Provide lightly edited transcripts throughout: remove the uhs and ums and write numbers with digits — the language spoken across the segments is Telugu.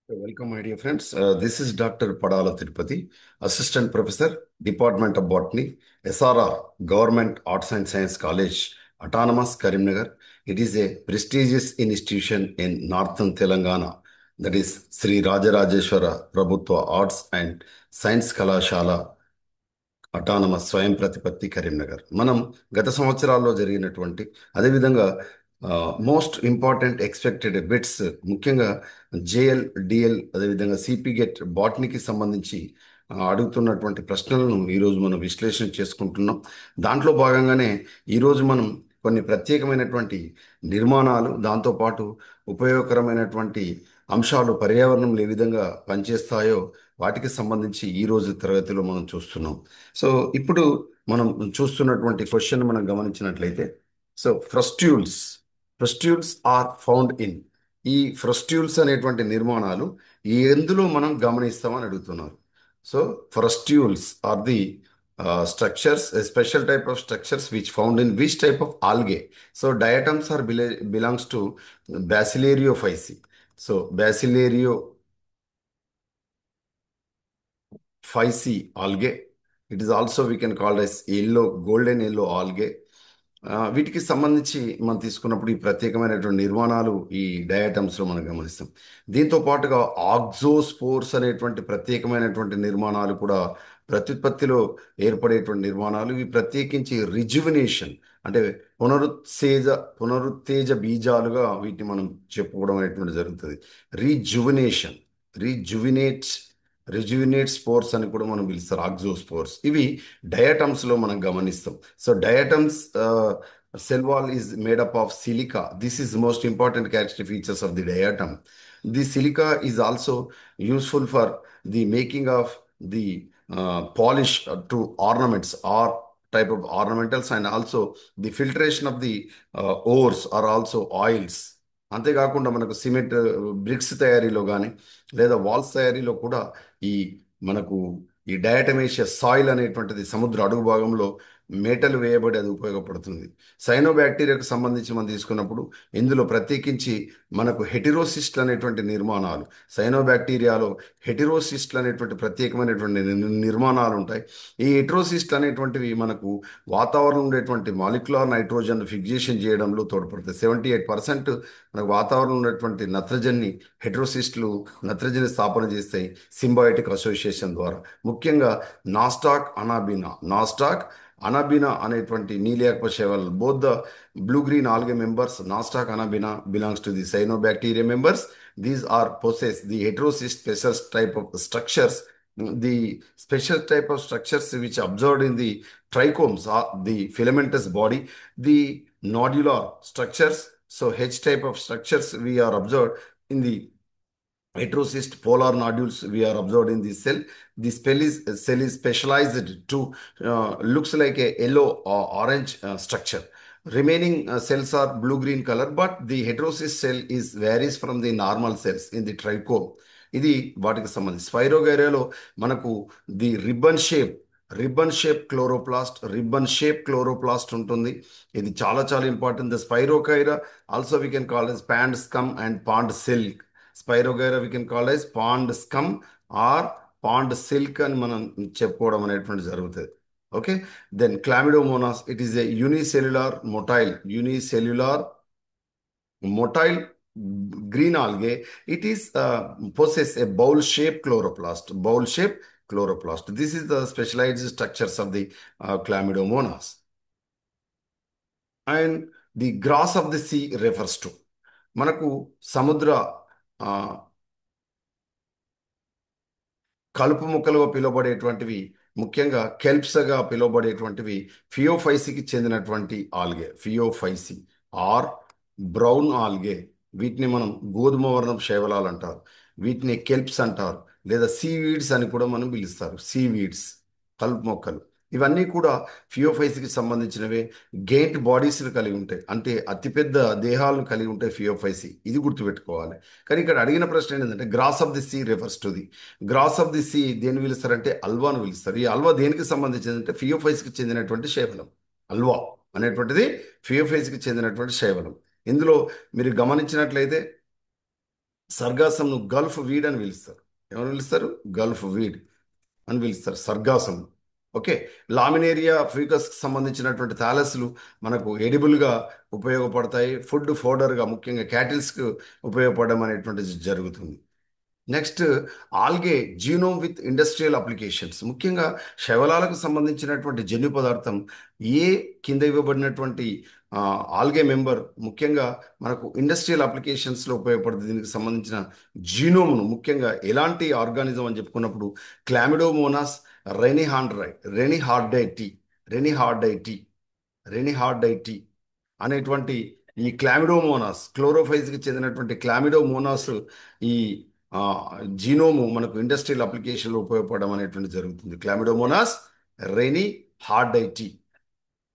Welcome, my dear friends. This is Dr. Padala Tirupati, Assistant Professor, Department of Botany, SRR, Government Arts and Science College, Autonomous Karimnagar. It is a prestigious institution in northern Telangana. That is Sri Rajarajeshwara Prabhutva Arts and Science Kalashala autonomous స్వయం ప్రతిపత్తి కరీంనగర్. మనం గత సంవత్సరాల్లో జరిగినటువంటి అదేవిధంగా మోస్ట్ ఇంపార్టెంట్ ఎక్స్పెక్టెడ్ బిట్స్, ముఖ్యంగా జేఎల్ డిఎల్ అదేవిధంగా సిపి గెట్ బాటనీకి సంబంధించి అడుగుతున్నటువంటి ప్రశ్నలను ఈరోజు మనం విశ్లేషణ చేసుకుంటున్నాం. దాంట్లో భాగంగానే ఈరోజు మనం కొన్ని ప్రత్యేకమైనటువంటి నిర్మాణాలు, దాంతోపాటు ఉపయోగకరమైనటువంటి అంశాలు పర్యావరణంలో ఏ విధంగా పనిచేస్తాయో వాటికి సంబంధించి ఈరోజు తరగతిలో మనం చూస్తున్నాం. సో ఇప్పుడు మనం చూస్తున్నటువంటి క్వశ్చన్ మనం గమనించినట్లయితే, so frustules are found in, ఈ ఫ్రస్ట్యూల్స్ అనేటువంటి నిర్మాణాలు ఎందులో మనం గమనిస్తామని అడుగుతున్నారు. So frustules are the structures, a special type of structures which found in which type of algae. So diatoms are belongs to Basilario so Basilario Physi algae. It is also we can call as golden yellow algae. వీటికి సంబంధించి మనం తీసుకున్నప్పుడు ఈ ప్రత్యేకమైనటువంటి నిర్మాణాలు ఈ డయాటమ్స్లో మనం గమనిస్తాం. దీంతో పాటుగా ఆక్సోస్పోర్స్ అనేటువంటి ప్రత్యేకమైనటువంటి నిర్మాణాలు కూడా ప్రత్యుత్పత్తిలో ఏర్పడేటువంటి నిర్మాణాలు. ఇవి ప్రత్యేకించి రిజువినేషన్ అంటే పునరుత్తేజ బీజాలుగా వీటిని మనం చెప్పుకోవడం అనేటువంటి జరుగుతుంది. రీజువినేషన్, రీజువినేట్ రిజువినేట్ స్పోర్స్ అని కూడా మనం పిలుస్తారు, ఆక్సోస్పోర్స్. ఇవి డయాటమ్స్లో మనం గమనిస్తాం. So diatoms cell wall is made up of silica. This is most important characteristic features of the diatom. The silica is also useful for the making of the polish to ornaments or type of ornamentals, and also the filtration of the ores are also oils. అంతేకాకుండా మనకు సిమెంట్ బ్రిక్స్ తయారీలో కానీ లేదా వాల్స్ తయారీలో కూడా ఈ మనకు ఈ డయాటమేషియస్ సాయిల్ అనేటువంటిది సముద్ర అడుగు భాగంలో మేటలు వేయబడి అది ఉపయోగపడుతుంది. సైనోబ్యాక్టీరియాకు సంబంధించి మనం తీసుకున్నప్పుడు ఇందులో ప్రత్యేకించి మనకు హెటిరోసిస్ట్లు అనేటువంటి నిర్మాణాలు, సైనోబ్యాక్టీరియాలో హెటిరోసిస్ట్లు అనేటువంటి ప్రత్యేకమైనటువంటి నిర్మాణాలు ఉంటాయి. ఈ హెటిరోసిస్ట్లు అనేటువంటివి మనకు వాతావరణంలో ఉండేటువంటి మాలిక్యులర్ నైట్రోజన్ ఫిక్సేషన్ చేయడంలో తోడ్పడతాయి. 78% మనకు వాతావరణంలో ఉన్నటువంటి నత్రజని హెట్రోసిస్ట్లు నత్రజని స్థాపన చేస్తాయి సింబయోటిక్ అసోసియేషన్ ద్వారా. ముఖ్యంగా నాస్టాక్ అనాబినా అనేటువంటి నీలియాక్వ శేవల్, both the blue green algae members, Nostoc Anabaena belongs to the cyanobacteria members. These are possess the heterocyst special type of structures. The special type of structures which observed in the trichomes are the filamentous body, the nodular structures. So H type of structures we are observed in the heterocyst. Polar nodules we are observed in this cell. This cell is specialized to looks like a yellow or orange structure. Remaining cells are blue green color, but the heterocyst cell is varies from the normal cells in the trichome. ఇది వాటికి సంబంధించి. స్పైరోగైరాలో మనకు ది రిబ్బన్ షేప్ క్లోరోప్లాస్ట్ ఉంటుంది. ఇది చాలా చాలా important. The Spirogyra also we can call as pond scum and pond silk. Spirogyra we can call as pond scum or pond silk అని మనం చెప్పుకోవడం అనేటువంటి జరుగుతుంది. Okay, then Chlamydomonas, it is a unicellular motile green algae. It is possess a bowl shaped chloroplast. This is the specialized structures of the chlamydomonas. And the grass of the sea refers to మనకు సముద్ర ఆ, కలుపు మొక్కలుగా పిలువబడేటువంటివి, ముఖ్యంగా కెల్ప్స్గా పిలువబడేటువంటివి ఫియోఫైసికి చెందినటువంటి algae. Phaeophyceae are brown algae, వీటిని మనం గోధుమ వర్ణం శైవలాలు అంటారు. వీటిని కెల్ప్స్ అంటారు, లేదా సీవీడ్స్ అని కూడా మనం పిలుస్తారు. సీవీడ్స్ కలుపు మొక్కలు ఇవన్నీ కూడా ఫియోఫైసికి సంబంధించినవే. గెయింట్ బాడీస్ని కలిగి ఉంటాయి, అంటే అతిపెద్ద దేహాలను కలిగి ఉంటాయి ఫియోఫైసి. ఇది గుర్తుపెట్టుకోవాలి. కానీ ఇక్కడ అడిగిన ప్రశ్న ఏంటంటే grass of the sea refers to the. Grass of the sea దేని పిలుస్తారంటే అల్వాను పిలుస్తారు. ఈ అల్వా దేనికి సంబంధించింది అంటే ఫియోఫైస్కి చెందినటువంటి శైవలం. అల్వా అనేటువంటిది ఫియోఫైస్కి చెందినటువంటి శైవలం. ఇందులో మీరు గమనించినట్లయితే సర్గాసంను గల్ఫ్ వీడ్ అని పిలుస్తారు. ఏమని పిలుస్తారు? గల్ఫ్ వీడ్ అని పిలుస్తారు సర్గాసం. ఓకే. లామినేరియా ఫ్యూకస్కి సంబంధించినటువంటి థాలస్లు మనకు ఎడిబుల్గా ఉపయోగపడతాయి. ఫుడ్ ఫోడర్గా ముఖ్యంగా క్యాటిల్స్కి ఉపయోగపడడం అనేటువంటిది జరుగుతుంది. Next, algae genome with industrial applications. ముఖ్యంగా శైవలాలకు సంబంధించినటువంటి జన్యు పదార్థం ఏ కింద ఇవ్వబడినటువంటి ఆల్గే మెంబర్ ముఖ్యంగా మనకు ఇండస్ట్రియల్ అప్లికేషన్స్లో ఉపయోగపడుతుంది. దీనికి సంబంధించిన జీనోమ్ను ముఖ్యంగా ఎలాంటి ఆర్గానిజం అని చెప్పుకున్నప్పుడు క్లామిడోమోనాస్ రెనిహాండ్రై రెనిహార్డైటి రెనిహార్డైటి రెనిహార్డైటి అనేటువంటి ఈ క్లామిడోమోనాస్ క్లోరోఫైజ్కి చెందినటువంటి క్లామిడోమోనాస్ ఈ ఆ, జీనోము మనకు ఇండస్ట్రియల్ అప్లికేషన్లో ఉపయోగపడడం అనేటువంటి జరుగుతుంది. క్లామిడోమోనాస్ రెని హార్డైటి.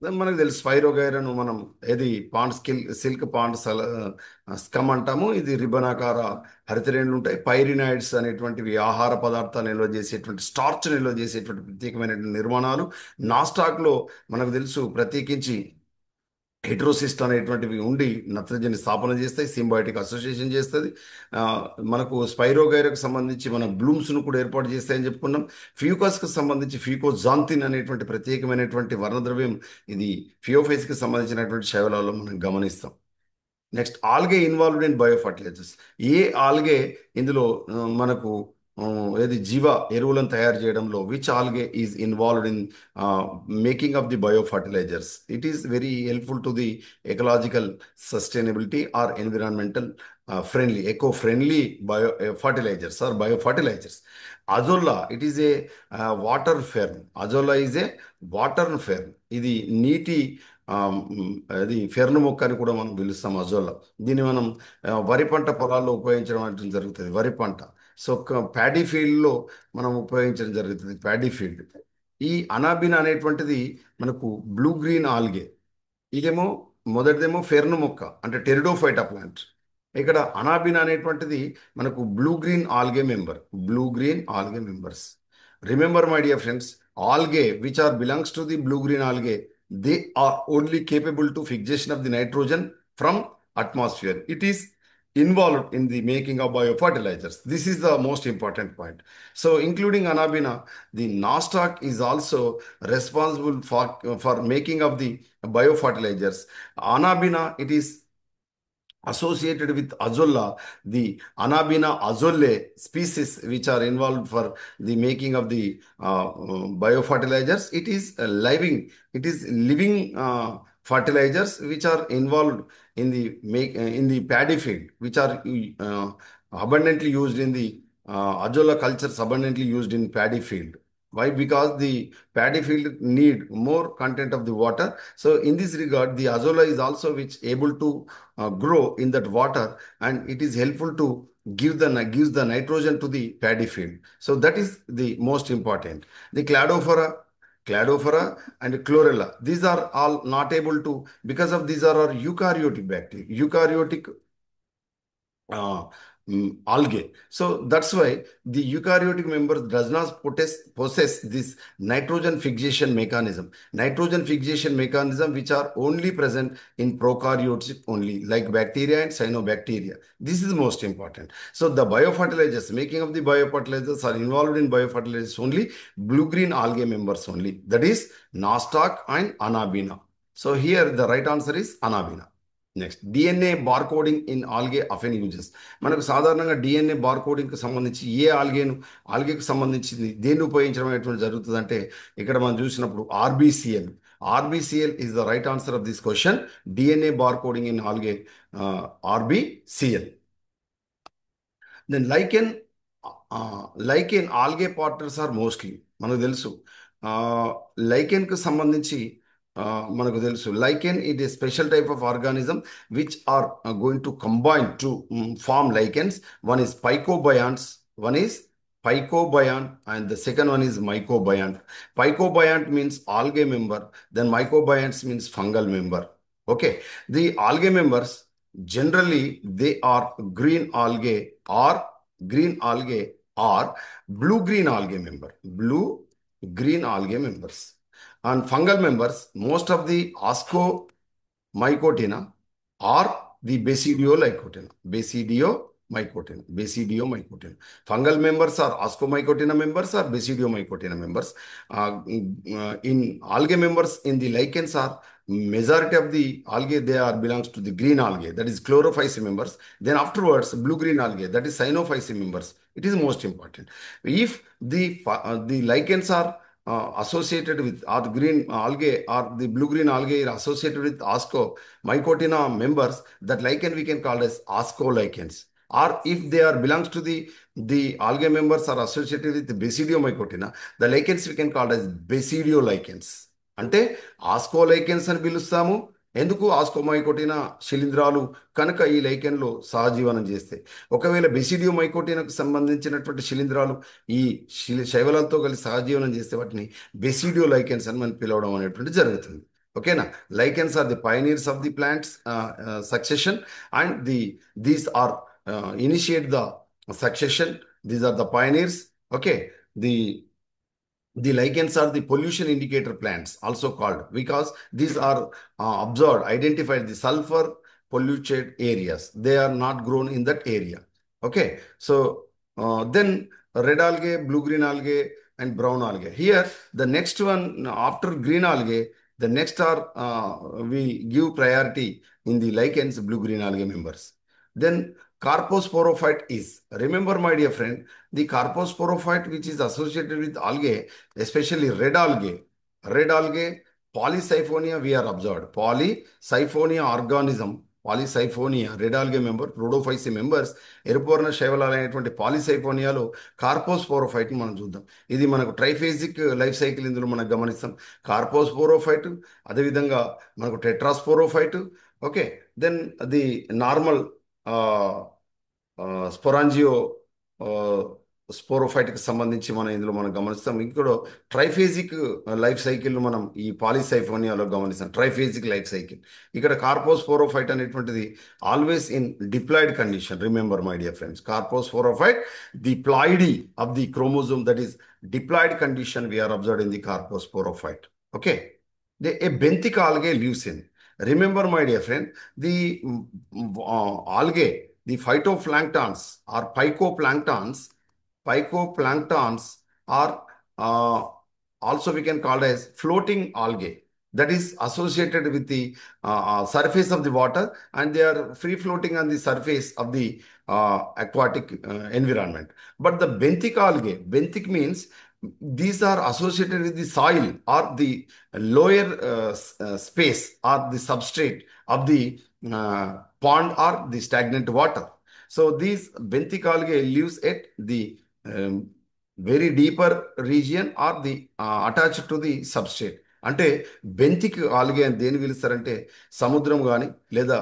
మనకు తెలుసు స్పైరోగైరను మనం ఏది పాండ్ సిల్క్ పాండ్ స్కమ్ అంటాము. ఇది రిబనాకార హరితరేణులు ఉంటాయి. పైరినాయిడ్స్ అనేటువంటివి ఆహార పదార్థాలు నిల్వ చేసేటువంటి స్టార్చ్ నిల్వ చేసేటువంటి ప్రత్యేకమైనటువంటి నిర్మాణాలు. నాస్టాక్లో మనకు తెలుసు ప్రత్యేకించి హెట్రోసిస్ట్ అనేటువంటివి ఉండి నత్రజని స్థాపన చేస్తాయి, సింబయోటిక్ అసోసియేషన్ చేస్తుంది. ఆ, మనకు స్పైరోగైరకు సంబంధించి మన బ్లూమ్స్ను కూడా ఏర్పాటు చేస్తాయని చెప్పుకున్నాం. ఫ్యూకస్కి సంబంధించి ఫ్యూకోజాంతిన్ అనేటువంటి ప్రత్యేకమైనటువంటి వర్ణద్రవ్యం ఇది ఫియోఫైస్కి సంబంధించినటువంటి శైవలాల్లో మనం గమనిస్తాం. Next, algae involved in bio fertilizers. ఏ ఆల్గే ఇందులో మనకు ఏది జీవ ఎరువులను తయారు చేయడంలో which algae is involved in making of the bio fertilizers. It is very helpful to the ecological sustainability or environmental friendly eco friendly bio fertilizers or bio fertilizers. Azolla it is a water fern. Azolla is a water fern. ఇది నీటి ఆ, అది ఫెర్న్ మొక్క అని కూడా మనం పిలుస్తాం అజోలా. దీన్ని మనం వరి పంట పొలాల్లో ఉపయోగించడం అంటే జరుగుతుంది. వరి పంట. సో ప్యాడీ ఫీల్డ్లో మనం ఉపయోగించడం జరుగుతుంది. Paddy field. ఈ అనాబిన్ అనేటువంటిది మనకు బ్లూ గ్రీన్ ఆల్గే. ఇదేమో మొదటిదేమో ఫెర్న్ మొక్క అంటే టెరిడోఫైటా ప్లాంట్. ఇక్కడ అనాబిన్ అనేటువంటిది మనకు blue green algae member. Blue green algae members. Remember my dear friends, algae which are belongs to the blue green algae, they are only capable to fixation of the nitrogen from atmosphere. It is involved in the making of biofertilizers. This is the most important point. So including anabina, the nostoc is also responsible for making of the biofertilizers. Anabina, it is associated with azolla, the Anabina azolle species which are involved for the making of the biofertilizers. It is living fertilizers which are involved in the in the paddy field, which are abundantly used in the azolla cultures, abundantly used in paddy field. Why? Because the paddy field need more content of the water. So in this regard, the azolla is also which able to grow in that water, and it is helpful to gives the nitrogen to the paddy field. So that is the most important. The cladophora and chlorella, these are all not able to, because of these are our eukaryotic bacteria, eukaryotic uh, algae. So that's why the eukaryotic member does not possess this nitrogen fixation mechanism. Nitrogen fixation mechanism which are only present in prokaryotes only, like bacteria and cyanobacteria. This is most important. So the biofertilizers, making of the biofertilizers are involved in biofertilizers only, blue-green algae members only. That is Nostoc and Anabina. So here the right answer is Anabina. Next, DNA barcoding in algae often uses. మనకు సాధారణంగా డిఎన్ఏ బార్కోడింగ్కి సంబంధించి ఆల్గేకి సంబంధించింది దేన్ని ఉపయోగించడం అనేటువంటి జరుగుతుందంటే ఇక్కడ మనం చూసినప్పుడు RBCL. RBCL is the right answer of this question. DNA barcoding in algae, RBCL. Then lichen algae partners are mostly మనకు తెలుసు. లైకెన్కి సంబంధించి మనకు తెలుసు lichen it a special type of organism which are going to combine to form lichens. One is phycobionts, one is pycobiont, and the second one is mycobiont. Pycobiont means algae member, then mycobionts means fungal member. Okay, the algae members generally they are green algae or green algae or blue green algae member, blue green algae members. And fungal members, most of the Ascomycotina or the Basidiolicotina. Basidio mycotina, Basidiomycotina. Fungal members are Ascomycotina members or Basidiomycotina members. In algae members in the lichens are majority of the algae they are belongs to the green algae, that is chlorophyce members. Then afterwards blue green algae, that is cyanophyce members. It is most important. If the lichens are associated with, or the green algae or the blue green algae are associated with Ascomycotina members, that lichen we can call as Ascolichens. Or if they are belongs to the algae members are associated with Basidiomycotina, the lichens we can call as Basidiolichens. అంటే ఆస్కోలైకెన్స్ అని పిలుస్తాము. ఎందుకు? ఆస్కోమైకోటినా శిలీంధ్రాలు కనుక ఈ లైకెన్లో సహజీవనం చేస్తాయి. ఒకవేళ బెసిడియోమైకోటినాకు సంబంధించినటువంటి శిలీంధ్రాలు ఈ శైవలాలతో కలిసి సహజీవనం చేస్తే వాటిని బెసిడియో లైకెన్స్ అని మనం పిలవడం అనేటువంటి జరుగుతుంది. ఓకేనా? Lichens are the pioneers of the plants succession and these are initiate the succession. These are the pioneers. Okay. The lichens are the pollution indicator plants, also called, because these are observed, identified the sulfur polluted areas. They are not grown in that area. Okay. So then red algae, blue green algae, and brown algae. Here, the next one after green algae, the next are we give priority in the lichens, blue green algae members. Then carposporophyte is, remember my dear friend, the carposporophyte which is associated with algae, especially red algae, Polysiphonia we are observed. Polysiphonia organism, Polysiphonia, red algae member, Rhodophyceae members, ఎరుపూర్ణ శైవలాలు అనేటువంటి పాలిసైఫోనియాలో కార్పోస్పోరోఫైట్ని మనం చూద్దాం. ఇది మనకు ట్రైఫేజిక్ లైఫ్ సైకిల్ ఇందులో మనం గమనిస్తాం. కార్పోస్పోరోఫైట్, అదేవిధంగా మనకు టెట్రాస్పోరోఫైట్. ఓకే. దెన్ ది నార్మల్ స్పొరాంజియో స్పోరోఫైట్కి సంబంధించి మనం ఇందులో మనం గమనిస్తాం. ఇక్కడ ట్రైఫేజిక్ లైఫ్ సైకిల్ మనం ఈ పాలిసైఫోనియాలో గమనిస్తాం. Triphasic life cycle. ఇక్కడ కార్పోస్పోరోఫైట్ అనేటువంటిది always in diploid condition. Remember my dear friends, carposporophyte, the ploidy of the chromosome, that is diploid condition we are observed in the carposporophyte. Okay. A benthic algae lives in. Remember, my dear friend, the algae, the phytoplanktons or phycoplanktons are also we can call as floating algae, that is associated with the surface of the water, and they are free floating on the surface of the aquatic environment. But the benthic algae, benthic means these are associated with the soil or the lower space or the substrate of the pond or the stagnant water. So these benthic algae lives at the very deeper region or the attached to the substrate. అంటే బెంతిక్ ఆల్గే అని దేని పిలుస్తారంటే, సముద్రం కానీ లేదా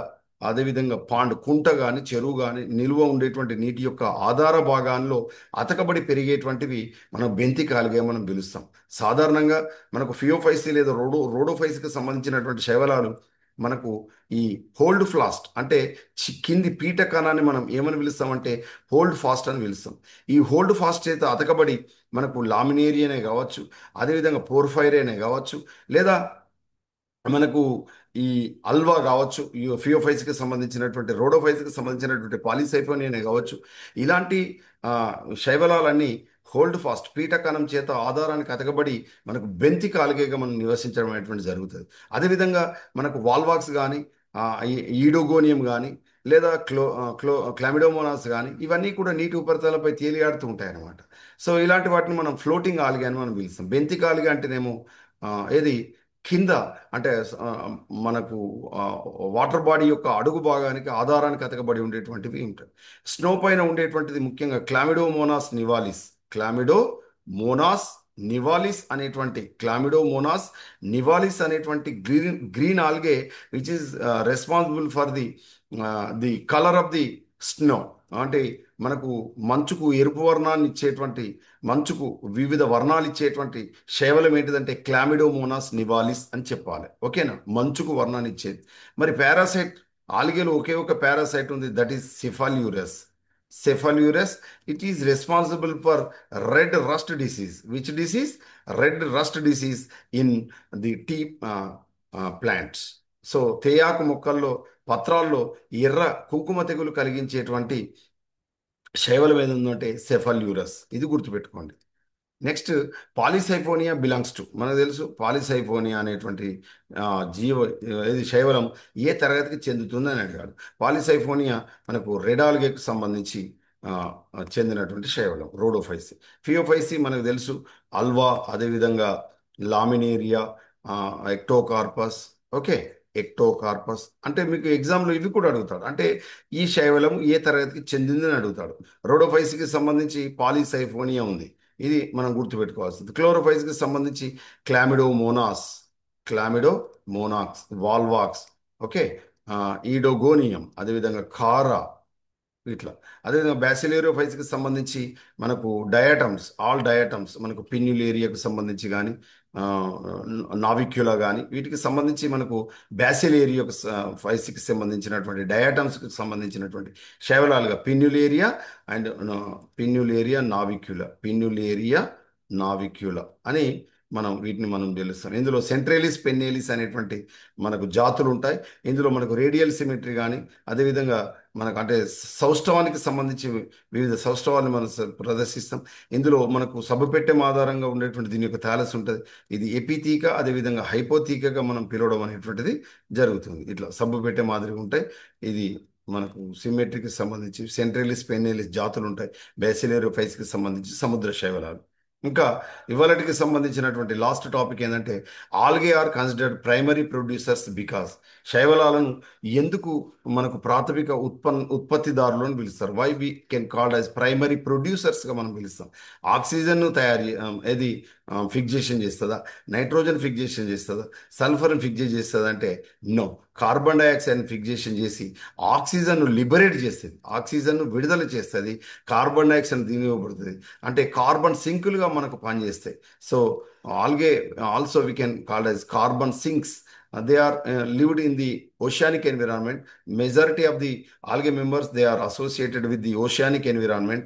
అదేవిధంగా పాండ్, కుంట కానీ చెరువు కానీ నిల్వ ఉండేటువంటి నీటి యొక్క ఆధార భాగాల్లో అతకబడి పెరిగేటువంటివి మనం బెంతిక్ ఆల్గే మనం పిలుస్తాం. సాధారణంగా మనకు ఫియోఫైసి లేదా రోడోఫైసికి సంబంధించినటువంటి శైవలాలు మనకు ఈ హోల్డ్ ఫ్లాస్ట్ అంటే కింది పీట కణాన్ని మనం ఏమని పిలుస్తామంటే హోల్డ్ ఫాస్ట్ అని పిలుస్తాం. ఈ హోల్డ్ ఫాస్ట్ చేత అతకబడి మనకు లామినేరియనే కావచ్చు, అదేవిధంగా పోర్ఫైరేనే కావచ్చు, లేదా మనకు ఈ అల్వా కావచ్చు, ఈ ఫియోఫైస్కి సంబంధించినటువంటి రోడోఫైస్కి సంబంధించినటువంటి పాలిసైఫోనియానే కావచ్చు. ఇలాంటి శైవలాలన్నీ హోల్డ్ ఫాస్ట్ పీఠకణం చేత ఆధారానికి అతకబడి మనకు బెంతిక ఆల్గేగా మనం నివసించడం అనేటువంటి జరుగుతుంది. అదేవిధంగా మనకు వాల్వాక్స్ కానీ ఈడోగోనియం కానీ లేదా క్లామిడోమోనాస్ కానీ ఇవన్నీ కూడా నీటి ఉపరితలపై తేలియాడుతూ ఉంటాయి అన్నమాట. సో ఇలాంటి వాటిని మనం ఫ్లోటింగ్ ఆల్గే అని మనం పిలుస్తాం. బెంతిక ఆల్గే అంటేనేమో ఏది కింద అంటే మనకు వాటర్ బాడీ యొక్క అడుగు భాగానికి ఆధారానికి అతకబడి ఉండేటువంటివి ఉంటాయి. స్నో పైన ఉండేటువంటిది ముఖ్యంగా క్లామిడోమోనాస్ నివాలిస్ అనేటువంటి green algae which is responsible for the colour of the snow. అంటే మనకు మంచుకు ఎరుపు వర్ణాన్ని ఇచ్చేటువంటి, మంచుకు వివిధ వర్ణాలు ఇచ్చేటువంటి శైవలం ఏంటిదంటే క్లామిడోమోనాస్ నివాలిస్ అని చెప్పాలి. ఓకేనా? మంచుకు వర్ణాన్ని ఇచ్చేది. మరి పారాసైట్ ఆల్గేలో ఒకే ఒక పారాసైట్ ఉంది, that is Cephalourus. It is responsible for red rust disease. Which disease? Red rust disease in the tea plants. So తేయాకు మొక్కల్లో, పత్రాల్లో ఎర్ర కుంకుమ తెగులు కలిగించేటువంటి శైవలం ఏది ఉందంటే సెఫల్యూరస్, ఇది గుర్తుపెట్టుకోండి. నెక్స్ట్ పాలిసైఫోనియా బిలాంగ్స్ టు, మనకు తెలుసు పాలిసైఫోనియా అనేటువంటి ఆ, జీవ ఇది శైవలం ఏ తరగతికి చెందుతుంది అని అడిగాడు. పాలిసైఫోనియా మనకు రెడాల్గేకి సంబంధించి ఆ, చెందినటువంటి శైవలం రోడోఫైసి. ఫియోఫైసి మనకు తెలుసు అల్వా, అదేవిధంగా లామినేరియా, ఎక్టోకార్పస్. ఓకే, ఎక్టోకార్పస్ అంటే మీకు ఎగ్జామ్లో ఇవి కూడా అడుగుతాడు. అంటే ఈ శైవలం ఏ తరగతికి చెందిందని అడుగుతాడు. రోడోఫైసికి సంబంధించి పాలిసైఫోనియా ఉంది, ఇది మనం గుర్తుపెట్టుకోవాల్సింది. క్లోరోఫైజ్కి సంబంధించి క్లామిడోమోనాస్, క్లామిడోమోనాక్స్, వాల్వాక్స్. ఓకే, ఈడోగోనియం, అదేవిధంగా కారా, ఇట్లా. అదేవిధంగా బ్యాసిలేరియోఫైస్కి సంబంధించి మనకు డయాటమ్స్, ఆల్ డయాటమ్స్ మనకు పిన్యులేరియాకు సంబంధించి కానీ నావిక్యులా కానీ వీటికి సంబంధించి మనకు బ్యాసిలేరియోకు ఫైస్కి సంబంధించినటువంటి డయాటమ్స్కి సంబంధించినటువంటి శైవలాలుగా పిన్యులేరియా అండ్ పిన్యులేరియా నావిక్యులా, పిన్యులేరియా నావిక్యులా అని మనం వీటిని మనం తెలుస్తాం. ఇందులో సెంట్రేలిస్ పెన్నేలిస్ అనేటువంటి మనకు జాతులు ఉంటాయి. ఇందులో మనకు రేడియల్ సిమెట్రీ కానీ, అదేవిధంగా మనకు అంటే సౌష్ఠవానికి సంబంధించి వివిధ సౌష్ఠవాన్ని మనం ప్రదర్శిస్తాం. ఇందులో మనకు సబ్బుపెట్టెం ఆధారంగా ఉండేటువంటి దీని యొక్క థాలస్ ఉంటుంది. ఇది ఎపితీక, అదేవిధంగా హైపోతీకగా మనం పిలవడం అనేటువంటిది జరుగుతుంది. ఇట్లా సబ్బుపెట్టె మాదిరిగా ఉంటాయి. ఇది మనకు సిమెట్రీకి సంబంధించి సెంట్రలిస్ పెన్నేలిస్ జాతులు ఉంటాయి. బ్యాసిలేరియోఫైస్కి సంబంధించి సముద్ర శైవలాలు. ఇంకా ఇవాళటికి సంబంధించినటువంటి లాస్ట్ టాపిక్ ఏంటంటే algae are considered primary producers because, శైవలాలను ఎందుకు మనకు ప్రాథమిక ఉత్పత్తిదారులు అని పిలుస్తారు. Why we can called as primary ప్రొడ్యూసర్స్గా మనం పిలుస్తాం. ఆక్సిజన్ను ఏది ఫిక్జేషన్ చేస్తుందా, నైట్రోజన్ ఫిక్జేషన్ చేస్తుందా, సల్ఫర్ని ఫిక్జేట్ చేస్తుందా అంటే నో. కార్బన్ డైఆక్సైడ్ని ఫిక్జేషన్ చేసి ఆక్సిజన్ను లిబరేట్ చేస్తుంది, ఆక్సిజన్ను విడుదల చేస్తుంది, కార్బన్ డైఆక్సైడ్ దీని ఇవ్వబడుతుంది. అంటే కార్బన్ సింకులుగా మనకు పనిచేస్తాయి. So algae also we can called as carbon sinks. They are lived in the oceanic environment. Majority of the algae members, they are associated with the oceanic environment.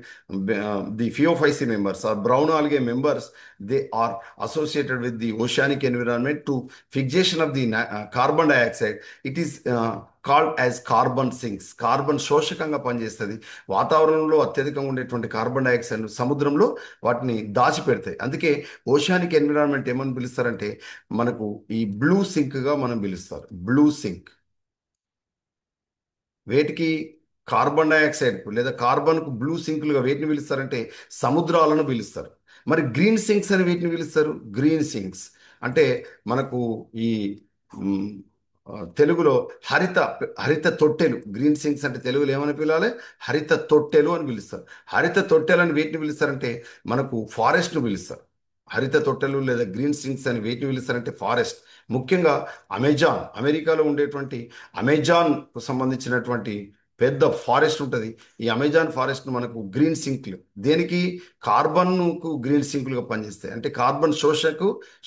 The Phaeophysi members or brown algae members, they are associated with the oceanic environment to fixation of the carbon dioxide. It is called as carbon sinks. Carbon శోషకంగా పనిచేస్తుంది. వాతావరణంలో అత్యధికంగా ఉండేటువంటి కార్బన్ డైఆక్సైడ్ సముద్రంలో వాటిని దాచిపెడతాయి. అందుకే ఓషానిక్ ఎన్విరాన్మెంట్ ఏమని పిలుస్తారంటే మనకు ఈ బ్లూ సింక్గా మనం పిలుస్తారు. బ్లూ సింక్ వేటికి, కార్బన్ డైఆక్సైడ్కు లేదా కార్బన్కు బ్లూ సింకులుగా వేటిని పిలుస్తారంటే సముద్రాలను పిలుస్తారు. మరి గ్రీన్ సింక్స్ అని వీటిని పిలుస్తారు. గ్రీన్ సింక్స్ అంటే మనకు ఈ మ్, తెలుగులో హరిత హరిత తొట్టెలు. గ్రీన్ సింక్స్ అంటే తెలుగులో ఏమని పిలవాలి, హరిత తొట్టెలు అని పిలుస్తారు. హరిత తొట్టెలు అని వేటిని పిలుస్తారంటే మనకు ఫారెస్ట్ను పిలుస్తారు. హరిత తొట్టెలు లేదా గ్రీన్ సింక్స్ అని వేటిని పిలుస్తారంటే ఫారెస్ట్. ముఖ్యంగా అమెజాన్, అమెరికాలో ఉండేటువంటి అమెజాన్కు సంబంధించినటువంటి పెద్ద ఫారెస్ట్ ఉంటుంది. ఈ అమెజాన్ ఫారెస్ట్ మనకు గ్రీన్ సింక్లు దేనికి, కార్బన్కు గ్రీన్ సింకులుగా పనిచేస్తాయి. అంటే కార్బన్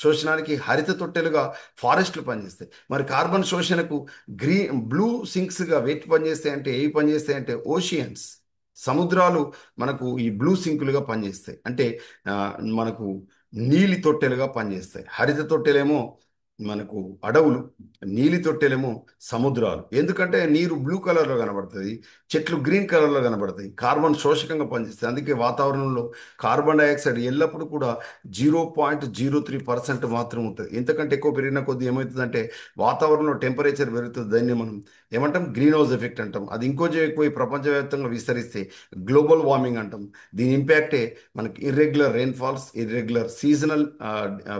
శోషణానికి హరిత తొట్టెలుగా ఫారెస్ట్లు పనిచేస్తాయి. మరి కార్బన్ శోషణకు బ్లూ సింక్స్గా వేటి పనిచేస్తాయి అంటే ఏవి పనిచేస్తాయి అంటే ఓషియన్స్, సముద్రాలు మనకు ఈ బ్లూ సింకులుగా పనిచేస్తాయి. అంటే ఆ, మనకు నీలి తొట్టెలుగా పనిచేస్తాయి. హరిత తొట్టెలేమో మనకు అడవులు, నీలి తొట్టెలేమో సముద్రాలు. ఎందుకంటే నీరు బ్లూ కలర్లో కనబడుతుంది, చెట్లు గ్రీన్ కలర్లో కనబడతాయి, కార్బన్ శోషకంగా పనిచేస్తాయి. అందుకే వాతావరణంలో కార్బన్ డైఆక్సైడ్ ఎల్లప్పుడూ కూడా 0.03% మాత్రం ఉంటుంది. ఎంతకంటే ఎక్కువ పెరిగిన కొద్దీ ఏమవుతుందంటే వాతావరణంలో టెంపరేచర్ పెరుగుతుంది. దాన్ని మనం ఏమంటాం, గ్రీన్ హౌస్ ఎఫెక్ట్ అంటాం. అది ఇంకొంచెం ఎక్కువ ప్రపంచవ్యాప్తంగా విస్తరిస్తే గ్లోబల్ వార్మింగ్ అంటాం. దీని ఇంపాక్టే మనకి irregular rainfalls, irregular seasonal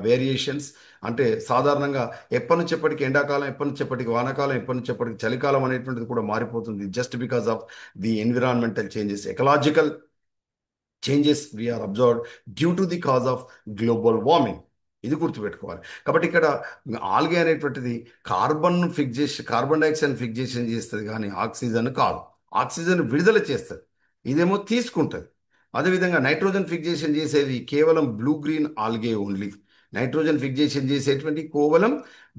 variations. అంటే సాధారణంగా ఎప్పటి నుంచి ఎప్పటికి ఎండాకాలం, ఎప్పటి నుంచి ఎప్పటికి వానాకాలం, ఎప్పటి నుంచి ఎప్పటికి చలికాలం అనేటువంటిది కూడా మారిపోతుంది. Just because of the environmental changes, ecological changes we are observed due to the cause of global warming. ఇది గుర్తుపెట్టుకోవాలి. కాబట్టి ఇక్కడ ఆల్గే అనేటువంటిది కార్బన్ డైఆక్సైడ్ ఫిక్జేషన్ చేస్తుంది కానీ ఆక్సిజన్ కాదు. ఆక్సిజన్ విడుదల చేస్తుంది, ఇదేమో తీసుకుంటుంది. అదేవిధంగా నైట్రోజన్ ఫిక్జేషన్ చేసేది కేవలం blue green algae only. Nitrogen fixation చేసేటువంటి కేవలం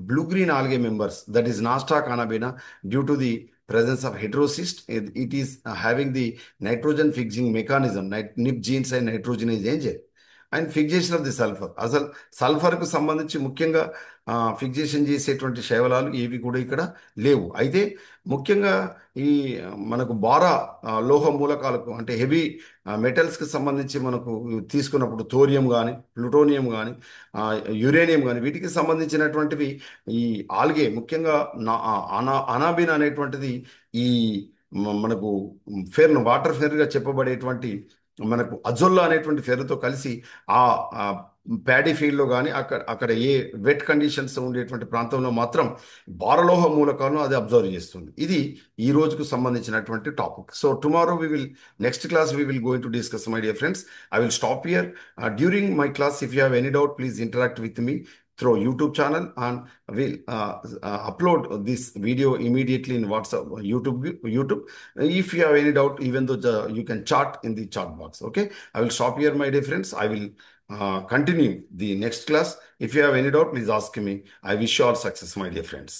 blue green algae members, that is Nostoc Anabaena. Due to the presence of heterocyst, it is having the nitrogen fixing mechanism, nip genes and nitrogenase engine. And fixation of the sulphur. అసలు సల్ఫర్కు సంబంధించి ముఖ్యంగా ఫిక్జేషన్ చేసేటువంటి శైవలాలు ఏవి కూడా ఇక్కడ లేవు. అయితే ముఖ్యంగా ఈ మనకు బారా లోహ మూలకాలకు అంటే హెవీ మెటల్స్కి సంబంధించి మనకు తీసుకున్నప్పుడు థోరియం కానీ, ప్లూటోనియం కానీ, యురేనియం కానీ వీటికి సంబంధించినటువంటివి ఈ ఆల్గే ముఖ్యంగా అనాబిన్ అనేటువంటిది ఈ మనకు ఫెర్న్ వాటర్ ఫెర్గా చెప్పబడేటువంటి మనకు అజొల్లా అనేటువంటి ఫెర్తో కలిసి ఆ ప్యాడీ ఫీల్డ్లో కానీ అక్కడ అక్కడ ఏ వెట్ కండిషన్స్ ఉండేటువంటి ప్రాంతంలో మాత్రం భారలోహ మూలకాలను అది అబ్జర్వ్ చేస్తుంది. ఇది ఈ రోజుకు సంబంధించినటువంటి topic. So tomorrow we will next class we will going to discuss my dear friends. I will stop here. During my class, if you have any doubt, please interact with me through YouTube channel, and we'll upload this video immediately in WhatsApp, YouTube. If you have any doubt, even though you can chat in the chat box. Okay, I will stop here, my dear friends. I will continue the next class. If you have any doubt, please ask me. I wish you all success, my dear friends.